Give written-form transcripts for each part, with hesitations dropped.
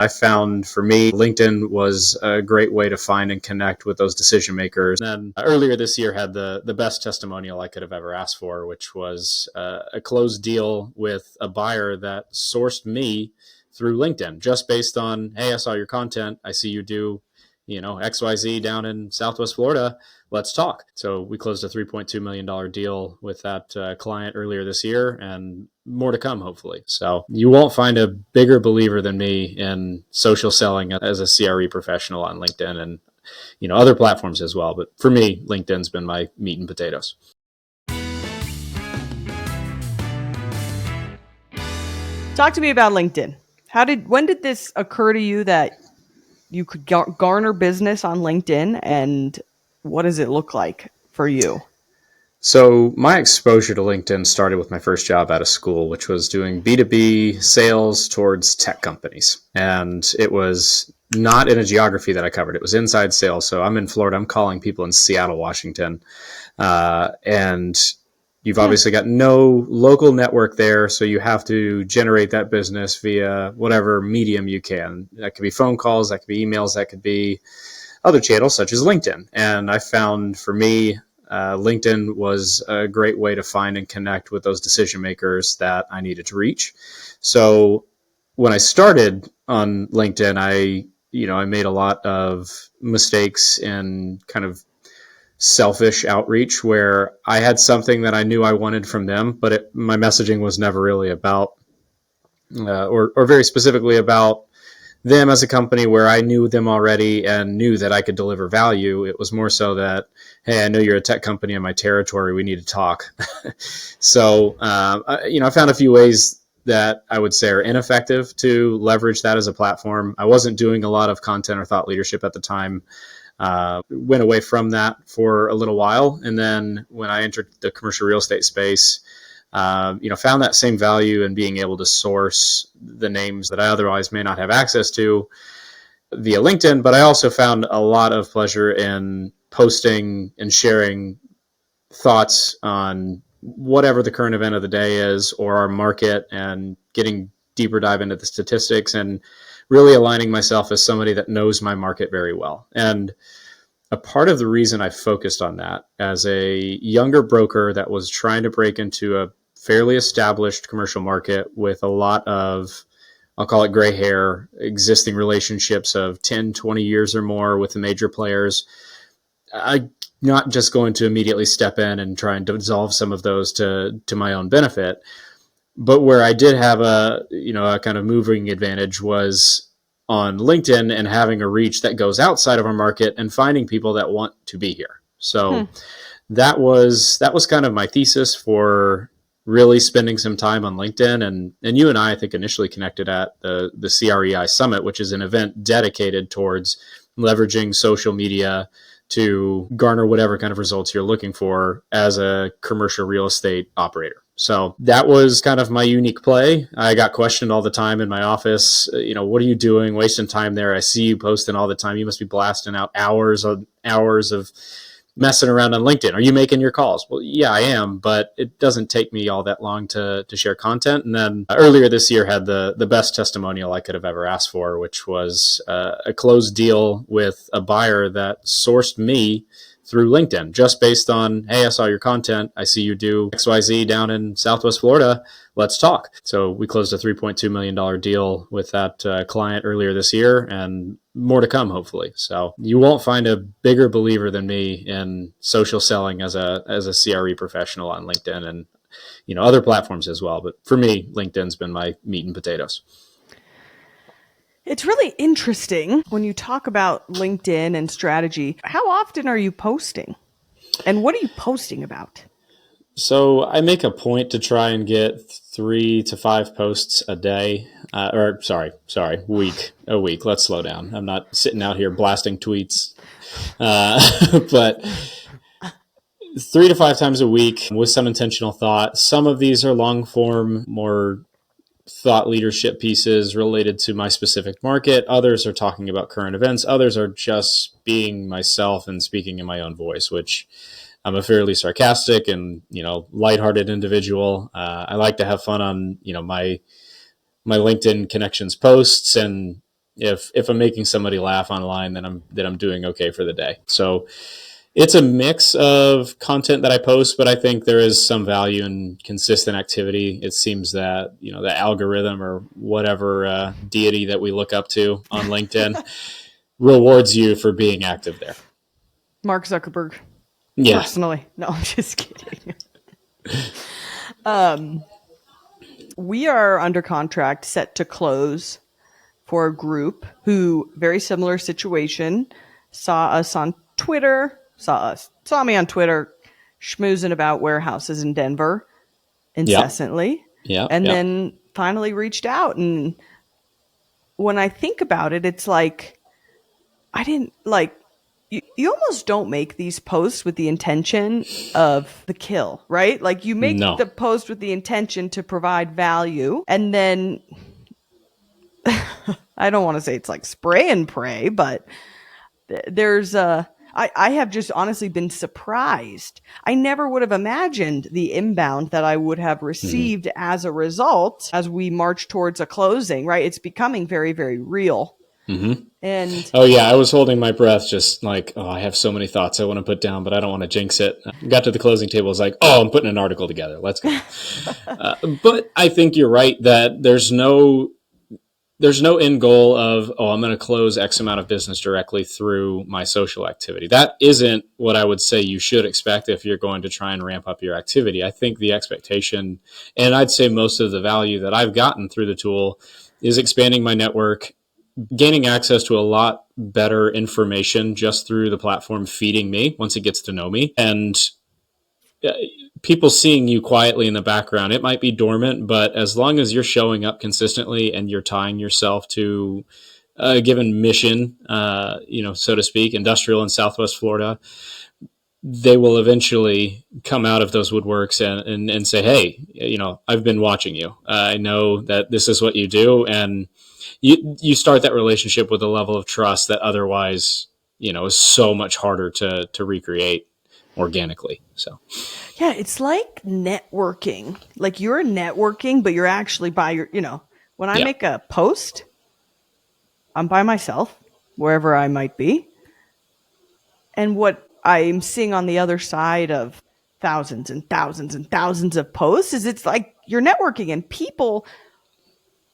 I found for me, LinkedIn was a great way to find and connect with those decision makers. And then earlier this year had the best testimonial I could have ever asked for, which was a closed deal with a buyer that sourced me through LinkedIn, just based on, hey, I saw your content. I see you do, XYZ down in Southwest Florida. Let's talk. So we closed a $3.2 million deal with that client earlier this year, and more to come, hopefully. So you won't find a bigger believer than me in social selling as a CRE professional on LinkedIn and, other platforms as well. But for me, LinkedIn's been my meat and potatoes. Talk to me about LinkedIn. When did this occur to you that you could garner business on LinkedIn, and what does it look like for you? So my exposure to LinkedIn started with my first job out of school, which was doing B2B sales towards tech companies. And it was not in a geography that I covered. It was inside sales. So I'm in Florida. I'm calling people in Seattle, Washington. And you've obviously got no local network there. So you have to generate that business via whatever medium you can. That could be phone calls, that could be emails, that could be other channels such as LinkedIn. And I found for me, LinkedIn was a great way to find and connect with those decision makers that I needed to reach. So when I started on LinkedIn, I made a lot of mistakes in kind of selfish outreach where I had something that I knew I wanted from them, but my messaging was never really about, or very specifically about them as a company where I knew them already and knew that I could deliver value. It was more so that, hey, I know you're a tech company in my territory. We need to talk. So, I found a few ways that I would say are ineffective to leverage that as a platform. I wasn't doing a lot of content or thought leadership at the time. Went away from that for a little while. And then when I entered the commercial real estate space, found that same value in being able to source the names that I otherwise may not have access to via LinkedIn. But I also found a lot of pleasure in posting and sharing thoughts on whatever the current event of the day is or our market, and getting deeper dive into the statistics and really aligning myself as somebody that knows my market very well. And a part of the reason I focused on that as a younger broker that was trying to break into a fairly established commercial market with a lot of, I'll call it gray hair, existing relationships of 10, 20 years or more with the major players, I'm not just going to immediately step in and try and dissolve some of those to my own benefit. But where I did have a kind of moving advantage was on LinkedIn and having a reach that goes outside of our market and finding people that want to be here. So that was kind of my thesis for really spending some time on LinkedIn. And you and I think initially connected at the CREI Summit, which is an event dedicated towards leveraging social media to garner whatever kind of results you're looking for as a commercial real estate operator. So that was kind of my unique play. I got questioned all the time in my office, what are you doing? Wasting time there. I see you posting all the time. You must be blasting out hours of messing around on LinkedIn. Are you making your calls? Well, yeah, I am, but it doesn't take me all that long to share content. And then earlier this year had the best testimonial I could have ever asked for, which was a closed deal with a buyer that sourced me through LinkedIn, just based on, hey, I saw your content. I see you do XYZ down in Southwest Florida. Let's talk. So we closed a $3.2 million deal with that client earlier this year, and more to come, hopefully. So you won't find a bigger believer than me in social selling as a CRE professional on LinkedIn and, other platforms as well. But for me, LinkedIn's been my meat and potatoes. It's really interesting when you talk about LinkedIn and strategy. How often are you posting? And what are you posting about? So I make a point to try and get 3 to 5 posts a day, week. Let's slow down. I'm not sitting out here blasting tweets, but 3 to 5 times a week with some intentional thought. Some of these are long form, more thought leadership pieces related to my specific market. Others are talking about current events. Others are just being myself and speaking in my own voice, which I'm a fairly sarcastic and, lighthearted individual. I like to have fun on, my LinkedIn connections posts, and, If I'm making somebody laugh online, then I'm doing okay for the day. So it's a mix of content that I post, but I think there is some value in consistent activity. It seems that, the algorithm or whatever deity that we look up to on LinkedIn rewards you for being active there. Mark Zuckerberg. Yeah. Personally. No, I'm just kidding. We are under contract set to close for a group who, very similar situation, saw me on Twitter schmoozing about warehouses in Denver incessantly. Yeah. And then finally reached out. And when I think about it, it's like, I didn't like, you almost don't make these posts with the intention of the kill, right? Like you make No. the post with the intention to provide value, and then I don't want to say it's like spray and pray, but there's I have just honestly been surprised. I never would have imagined the inbound that I would have received as a result as we march towards a closing, right? It's becoming very, very real. Mm-hmm. And oh yeah, I was holding my breath, just like, I have so many thoughts I want to put down, but I don't want to jinx it. Got to the closing table, I was like, I'm putting an article together. Let's go. But I think you're right that there's no end goal of, I'm going to close X amount of business directly through my social activity. That isn't what I would say you should expect if you're going to try and ramp up your activity. I think the expectation, and I'd say most of the value that I've gotten through the tool, is expanding my network, gaining access to a lot better information just through the platform feeding me once it gets to know me, and people seeing you quietly in the background. It might be dormant, but as long as you're showing up consistently and you're tying yourself to a given mission, so to speak, industrial in Southwest Florida, they will eventually come out of those woodworks and say, hey, I've been watching you. I know that this is what you do. And you start that relationship with a level of trust that otherwise, is so much harder to recreate organically. So yeah, it's like networking. Like you're networking, but you're actually when I make a post, I'm by myself, wherever I might be. And what I'm seeing on the other side of thousands and thousands and thousands of posts is it's like you're networking and people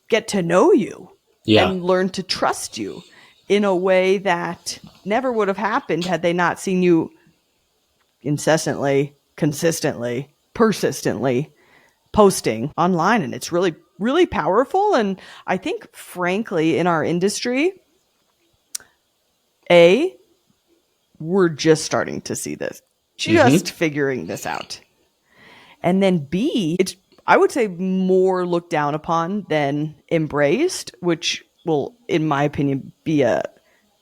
get to know you and learn to trust you in a way that never would have happened had they not seen you incessantly, consistently, persistently posting online. And it's really, really powerful. And I think, frankly, in our industry, we're just starting to see this, just figuring this out. And then B, it's, I would say, more looked down upon than embraced, which will, in my opinion, be a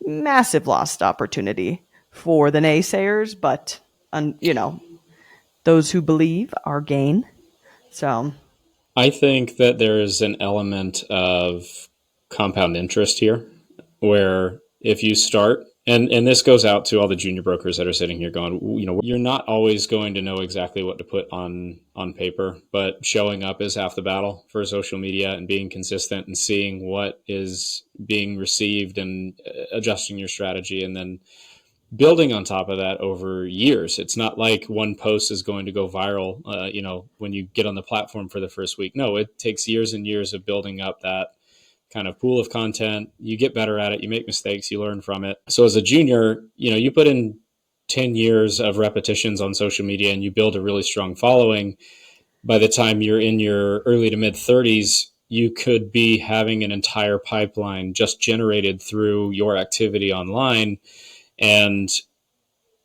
massive lost opportunity for the naysayers. But, those who believe are gain. So I think that there is an element of compound interest here where if you start, and this goes out to all the junior brokers that are sitting here going, you're not always going to know exactly what to put on paper, but showing up is half the battle for social media and being consistent and seeing what is being received and adjusting your strategy and then building on top of that over years. It's not like one post is going to go viral, when you get on the platform for the first week. No, it takes years and years of building up that kind of pool of content. You get better at it. You make mistakes. You learn from it. So as a junior, you put in 10 years of repetitions on social media and you build a really strong following. By the time you're in your early to mid 30s, you could be having an entire pipeline just generated through your activity online. And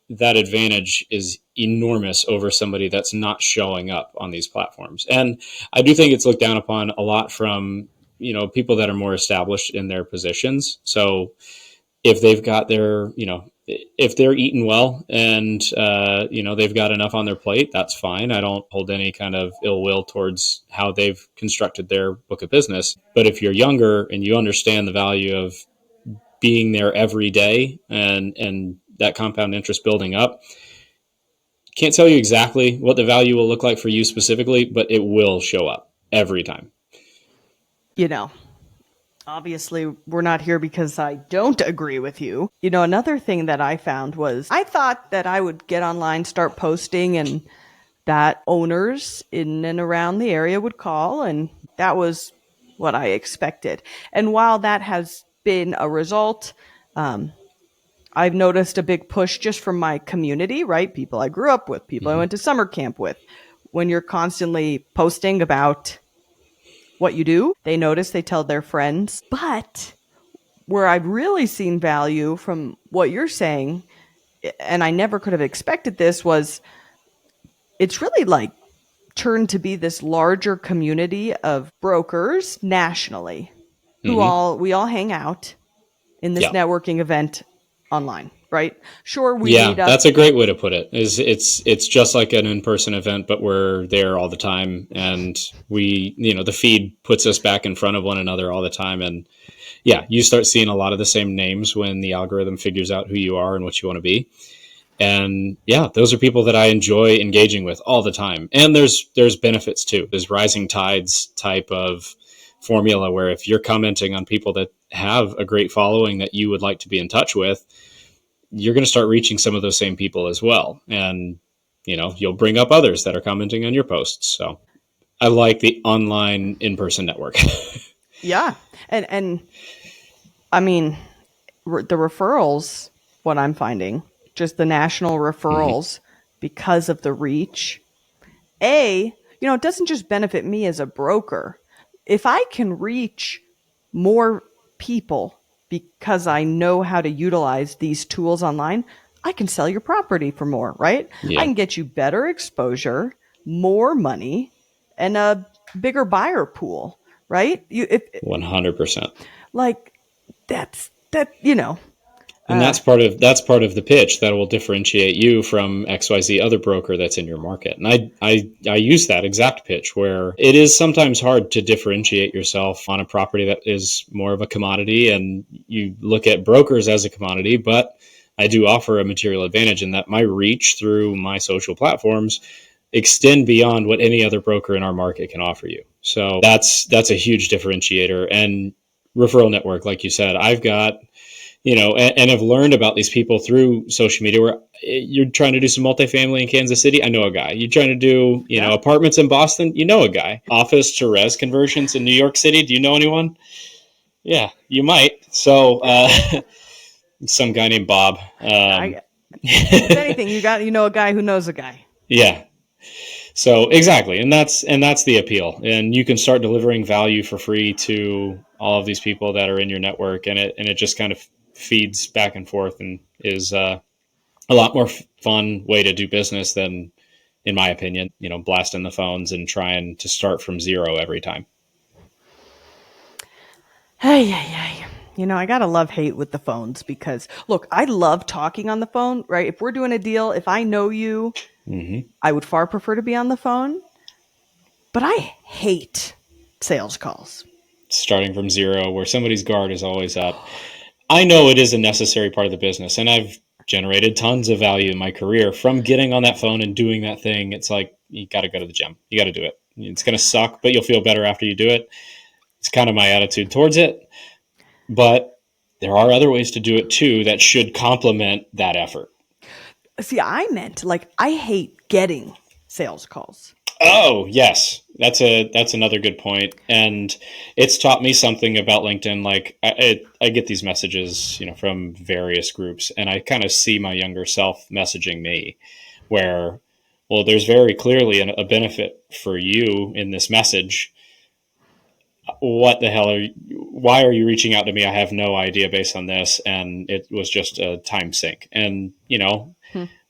that advantage is enormous over somebody that's not showing up on these platforms. And I do think it's looked down upon a lot from, people that are more established in their positions. So if they've got their, if they're eating well and, they've got enough on their plate, that's fine. I don't hold any kind of ill will towards how they've constructed their book of business. But if you're younger and you understand the value of being there every day and that compound interest building up, can't tell you exactly what the value will look like for you specifically, but it will show up every time. Obviously, we're not here because I don't agree with you. Another thing that I found was I thought that I would get online, start posting, and that owners in and around the area would call, and that was what I expected. And while that has been a result, I've noticed a big push just from my community, right? People I grew up with, people I went to summer camp with. When you're constantly posting about what you do, they notice, they tell their friends. But where I've really seen value from what you're saying, and I never could have expected this, was it's really like turned to be this larger community of brokers nationally who we all hang out in this Yeah. networking event online, right? Sure, we Yeah, meet up. that's a great way to put it. It's just like an in-person event, but we're there all the time, and the feed puts us back in front of one another all the time. And yeah, you start seeing a lot of the same names when the algorithm figures out who you are and what you want to be. And yeah, those are people that I enjoy engaging with all the time. And there's benefits too. There's rising tides type of formula where if you're commenting on people that have a great following that you would like to be in touch with, you're going to start reaching some of those same people as well. And, you'll bring up others that are commenting on your posts. So I like the online in-person network. Yeah. And I mean, the referrals, what I'm finding, just the national referrals because of the reach. It doesn't just benefit me as a broker. If I can reach more people because I know how to utilize these tools online, I can sell your property for more, right? Yeah. I can get you better exposure, more money, and a bigger buyer pool, right? 100%. Like that, And that's part of the pitch that will differentiate you from XYZ other broker that's in your market. And I use that exact pitch where it is sometimes hard to differentiate yourself on a property that is more of a commodity, and you look at brokers as a commodity, but I do offer a material advantage in that my reach through my social platforms extend beyond what any other broker in our market can offer you. So that's a huge differentiator. And referral network, like you said, I've got and have learned about these people through social media where you're trying to do some multifamily in Kansas City. I know a guy. You're trying to do, apartments in Boston. You know a guy. Office to res conversions in New York City. Do you know anyone? Yeah, you might. So, some guy named Bob. If anything, you know a guy who knows a guy. Yeah. So exactly. And that's the appeal. And you can start delivering value for free to all of these people that are in your network. And it just kind of feeds back and forth and is a lot more fun way to do business than, in my opinion, blasting the phones and trying to start from zero every time. Hey. I gotta love hate with the phones because look, I love talking on the phone, right? If we're doing a deal, if I know you, I would far prefer to be on the phone, but I hate sales calls. Starting from zero where somebody's guard is always up. I know it is a necessary part of the business, and I've generated tons of value in my career from getting on that phone and doing that thing. It's like, you got to go to the gym. You got to do it. It's going to suck, but you'll feel better after you do it. It's kind of my attitude towards it. But there are other ways to do it too that should complement that effort. See, I meant like I hate getting sales calls. Oh, yes. That's another good point. And it's taught me something about LinkedIn. Like I get these messages, from various groups, and I kind of see my younger self messaging me where, well, there's very clearly a benefit for you in this message. What the hell why are you reaching out to me? I have no idea based on this. And it was just a time sink. And,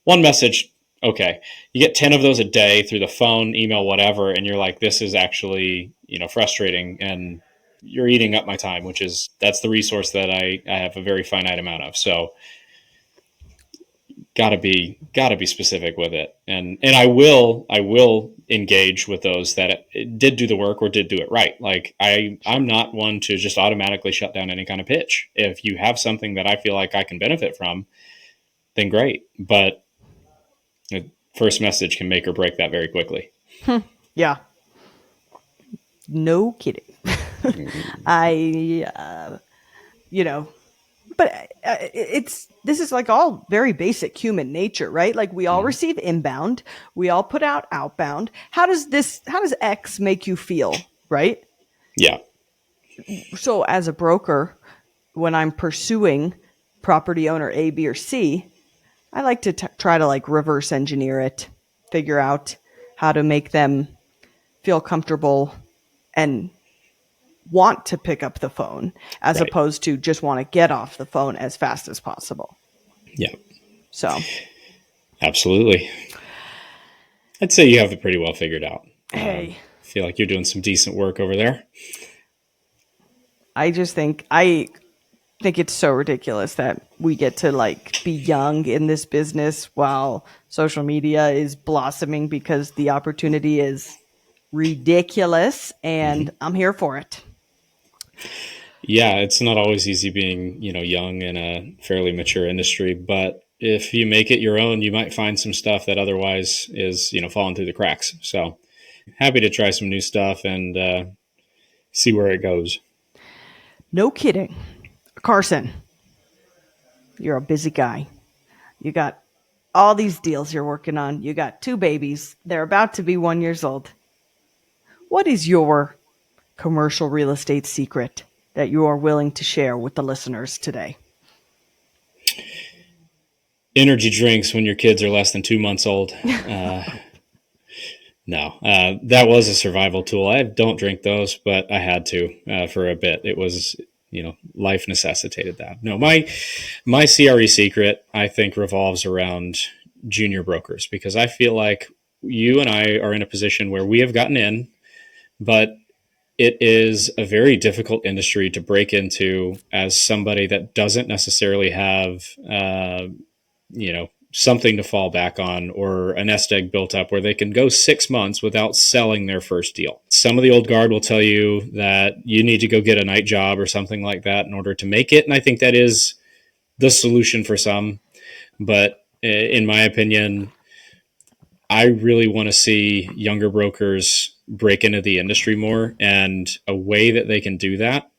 one message, okay, you get 10 of those a day through the phone, email, whatever, and you're like, this is actually, frustrating, and you're eating up my time, that's the resource that I have a very finite amount of. So gotta be specific with it. And I will engage with those that did do the work or did do it right. Like I'm not one to just automatically shut down any kind of pitch. If you have something that I feel like I can benefit from, then great. But first message can make or break that very quickly. Yeah. No kidding. You know, but this is like all very basic human nature, right? Like we all receive inbound, we all put out outbound. How does X make you feel, right? Yeah. So as a broker, when I'm pursuing property owner A, B, or C, I like to try to like reverse engineer it, figure out how to make them feel comfortable and want to pick up the phone as opposed to just want to get off the phone as fast as possible. Yeah. So. Absolutely. I'd say you have it pretty well figured out. Hey. I feel like you're doing some decent work over there. I think it's so ridiculous that we get to like be young in this business while social media is blossoming because the opportunity is ridiculous, and I'm here for it. Yeah, it's not always easy being, young in a fairly mature industry, but if you make it your own, you might find some stuff that otherwise is, falling through the cracks. So happy to try some new stuff and see where it goes. No kidding. Carson, you're a busy guy. You got all these deals you're working on. You got 2 babies. They're about to be 1 year old. What is your commercial real estate secret that you are willing to share with the listeners today? Energy drinks when your kids are less than 2 months old. No, that was a survival tool. I don't drink those, but I had to for a bit. It was, life necessitated that. No, my CRE secret, I think, revolves around junior brokers, because I feel like you and I are in a position where we have gotten in, but it is a very difficult industry to break into as somebody that doesn't necessarily have, something to fall back on or a nest egg built up where they can go 6 months without selling their first deal. Some of the old guard will tell you that you need to go get a night job or something like that in order to make it. And I think that is the solution for some. But in my opinion, I really want to see younger brokers break into the industry more. And a way that they can do that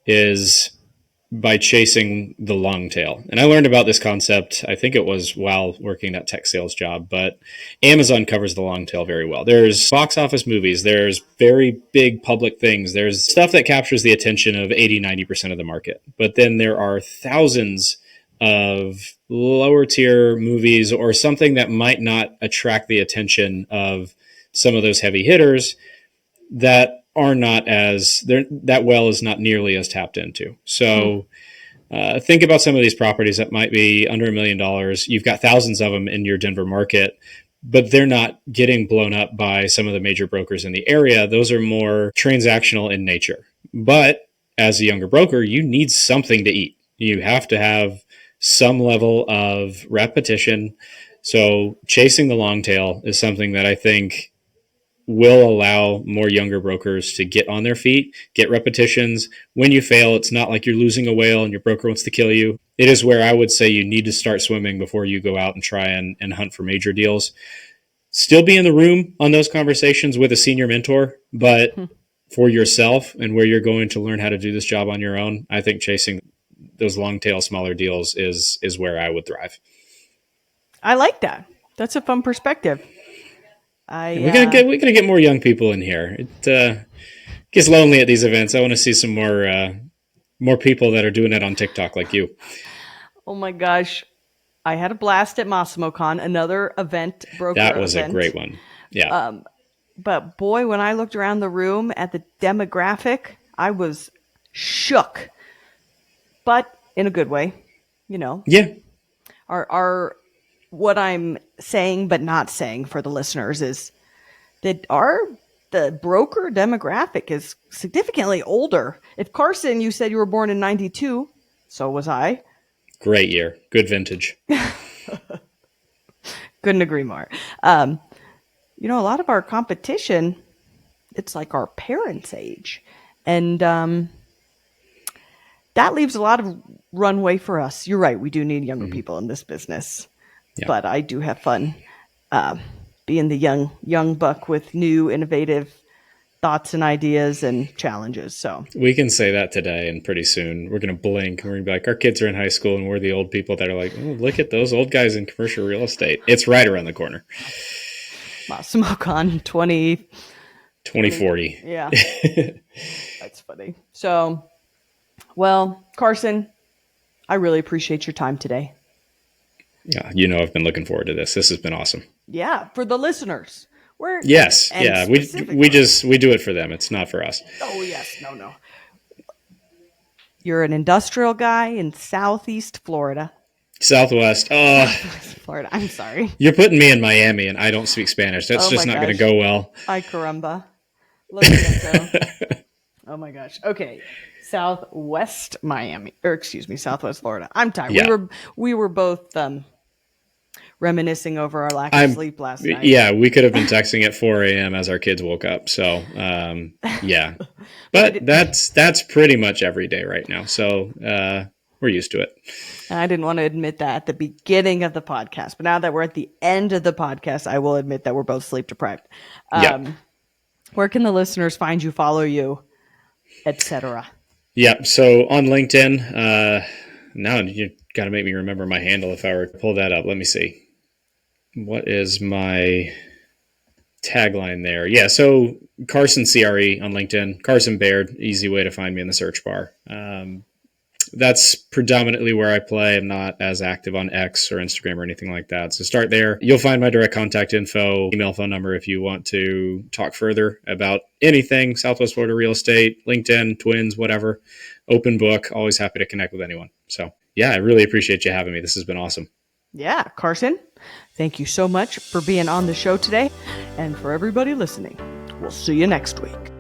is by chasing the long tail. And I learned about this concept, I think it was while working that tech sales job, but Amazon covers the long tail very well. There's box office movies, there's very big public things, there's stuff that captures the attention of 80-90% of the market. But then there are thousands of lower tier movies or something that might not attract the attention of some of those heavy hitters that are not that well is not nearly as tapped into. So think about some of these properties that might be under $1 million. You've got thousands of them in your Denver market, but they're not getting blown up by some of the major brokers in the area. Those are more transactional in nature. But as a younger broker, you need something to eat. You have to have some level of repetition. So chasing the long tail is something that I think will allow more younger brokers to get on their feet, get repetitions. When you fail, it's not like you're losing a whale and your broker wants to kill you. It is where I would say you need to start swimming before you go out and try and hunt for major deals. Still be in the room on those conversations with a senior mentor, but for yourself and where you're going to learn how to do this job on your own, I think chasing those long tail, smaller deals is where I would thrive. I like that. That's a fun perspective. We gotta get more young people in here. It gets lonely at these events. I want to see some more people that are doing it on TikTok like you. Oh my gosh, I had a blast at MassimoCon, another event broker. That was a great one. Yeah. But boy, when I looked around the room at the demographic, I was shook, but in a good way, Yeah. Our what I'm saying but not saying for the listeners is that the broker demographic is significantly older. If Carson, you said you were born in 92, so was I. Great year. Good vintage. Couldn't agree more. A lot of our competition, it's like our parents' age. And that leaves a lot of runway for us. You're right. We do need younger people in this business. Yeah. But I do have fun being the young buck with new, innovative thoughts and ideas and challenges. So We can say that today, and pretty soon we're going to blink and we're going to be like, our kids are in high school and we're the old people that are like, oh, look at those old guys in commercial real estate. It's right around the corner. smoke on 2040. Yeah. That's funny. So, well, Carson, I really appreciate your time today. Yeah, I've been looking forward to this. This has been awesome. Yeah, for the listeners. Yes, yeah, we do it for them. It's not for us. Oh yes, no. You're an industrial guy in Southeast Florida. Southwest. Florida. I'm sorry. You're putting me in Miami, and I don't speak Spanish. That's just not going to go well. Ay caramba. Look at that. Oh my gosh. Okay. Southwest Florida. I'm tired. Yeah. We were both reminiscing over our lack of sleep last night. Yeah, we could have been texting at 4 a.m. as our kids woke up. So, yeah. But that's pretty much every day right now. So we're used to it. And I didn't want to admit that at the beginning of the podcast. But now that we're at the end of the podcast, I will admit that we're both sleep deprived. Where can the listeners find you, follow you, etc.? Yeah, so on LinkedIn, now you got to make me remember my handle if I were to pull that up. Let me see. What is my tagline there? Yeah, so Carson CRE on LinkedIn, Carson Baird, easy way to find me in the search bar. That's predominantly where I play. I'm not as active on X or Instagram or anything like that. So start there. You'll find my direct contact info, email, phone number if you want to talk further about anything, Southwest Florida real estate, LinkedIn, Twins, whatever. Open book. Always happy to connect with anyone. So yeah, I really appreciate you having me. This has been awesome. Yeah, Carson, thank you so much for being on the show today. And for everybody listening, we'll see you next week.